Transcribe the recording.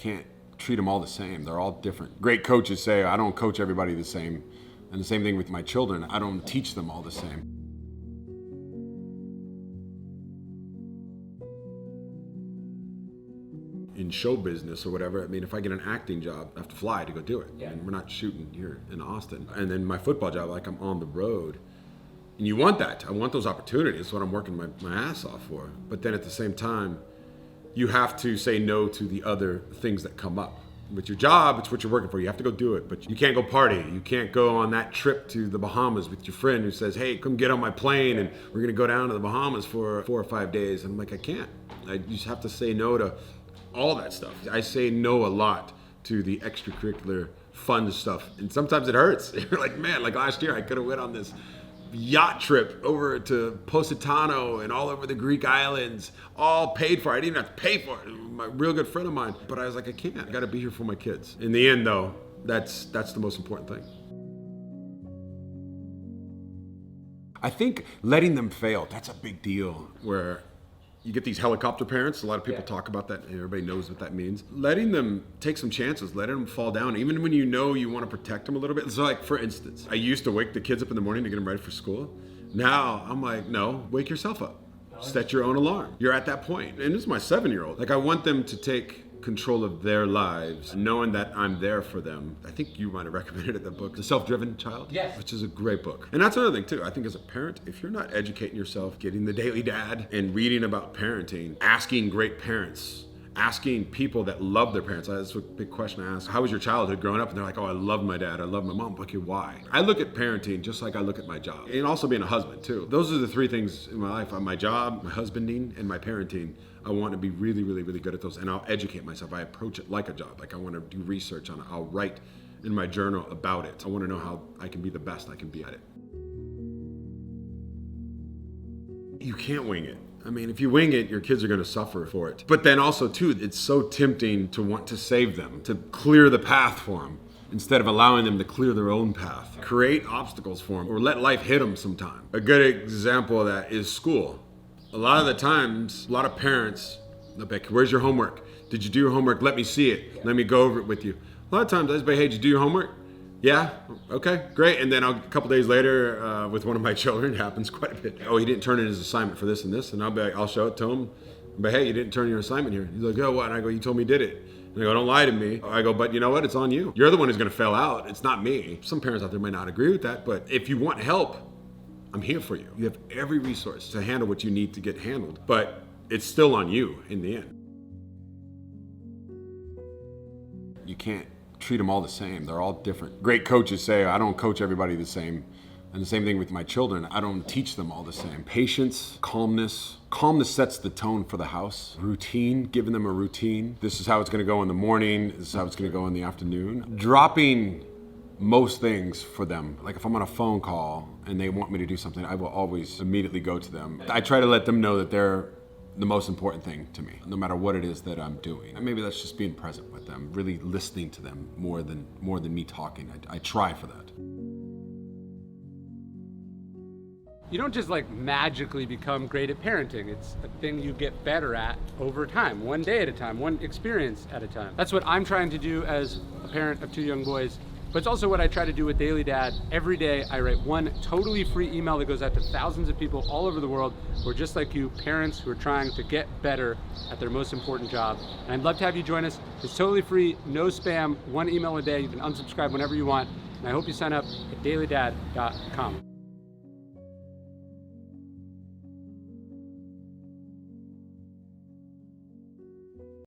can't treat them all the same. They're all different. Great coaches say, I don't coach everybody the same. And the same thing with my children. I don't teach them all the same. In show business or whatever, I mean, if I get an acting job, I have to fly to go do it. Yeah. And we're not shooting here in Austin. And then my football job, like I'm on the road. And you want that. I want those opportunities. That's what I'm working my ass off for. But then at the same time, you have to say no to the other things that come up. With your job, it's what you're working for. You have to go do it, but you can't go party. You can't go on that trip to the Bahamas with your friend who says, hey, come get on my plane and we're gonna go down to the Bahamas for 4 or 5 days. And I'm like, I can't. I just have to say no to all that stuff. I say no a lot to the extracurricular fun stuff. And sometimes it hurts. You're like, man, like last year I could have went on this yacht trip over to Positano and all over the Greek islands, all paid for. I didn't even have to pay for it. My real good friend of mine. But I was like, I can't. I gotta be here for my kids. In the end though, that's the most important thing. I think letting them fail, that's a big deal. Where you get these helicopter parents. A lot of people talk about that, and everybody knows what that means. Letting them take some chances, letting them fall down, even when you know you want to protect them a little bit. So like, for instance, I used to wake the kids up in the morning to get them ready for school. Now, I'm like, no, wake yourself up. Set your own alarm. You're at that point. And this is my 7-year-old. Like, I want them to take control of their lives, knowing that I'm there for them. I think you might have recommended it, the book, The Self-Driven Child, yes, which is a great book. And that's another thing too. I think as a parent, if you're not educating yourself, getting the Daily Dad and reading about parenting, asking great parents, asking people that love their parents. That's a big question I ask. How was your childhood growing up? And they're like, oh, I love my dad, I love my mom. Okay, why? I look at parenting just like I look at my job. And also being a husband too. Those are the 3 things in my life. My job, my husbanding, and my parenting. I want to be really, really, really good at those. And I'll educate myself. I approach it like a job. Like I want to do research on it. I'll write in my journal about it. I want to know how I can be the best I can be at it. You can't wing it. I mean, if you wing it, your kids are going to suffer for it. But then also too, it's so tempting to want to save them, to clear the path for them, instead of allowing them to clear their own path. Create obstacles for them, or let life hit them sometime. A good example of that is school. A lot of the times, a lot of parents, they'll be like, where's your homework? Did you do your homework? Let me see it. Let me go over it with you. A lot of times I just say, hey, did you do your homework? Yeah, okay, great. And then a couple days later, with one of my children, it happens quite a bit. Oh, he didn't turn in his assignment for this and this. And I'll be like, I'll show it to him. But hey, you didn't turn your assignment here. He's like, oh, what? And I go, you told me you did it. And I go, don't lie to me. I go, but you know what? It's on you. You're the one who's gonna fail out. It's not me. Some parents out there might not agree with that, but if you want help, I'm here for you. You have every resource to handle what you need to get handled, but it's still on you in the end. You can't treat them all the same. They're all different. Great coaches say, I don't coach everybody the same. And the same thing with my children. I don't teach them all the same. Patience, calmness. Calmness sets the tone for the house. Routine, giving them a routine. This is how it's gonna go in the morning. This is how it's gonna go in the afternoon. Dropping most things for them. Like if I'm on a phone call and they want me to do something, I will always immediately go to them. I try to let them know that they're the most important thing to me, no matter what it is that I'm doing. And maybe that's just being present with them, really listening to them more than me talking. I try for that. You don't just like magically become great at parenting. It's a thing you get better at over time, one day at a time, one experience at a time. That's what I'm trying to do as a parent of 2 young boys. But it's also what I try to do with Daily Dad. Every day I write one totally free email that goes out to thousands of people all over the world who are just like you, parents who are trying to get better at their most important job. And I'd love to have you join us. It's totally free, no spam, 1 email a day. You can unsubscribe whenever you want. And I hope you sign up at dailydad.com.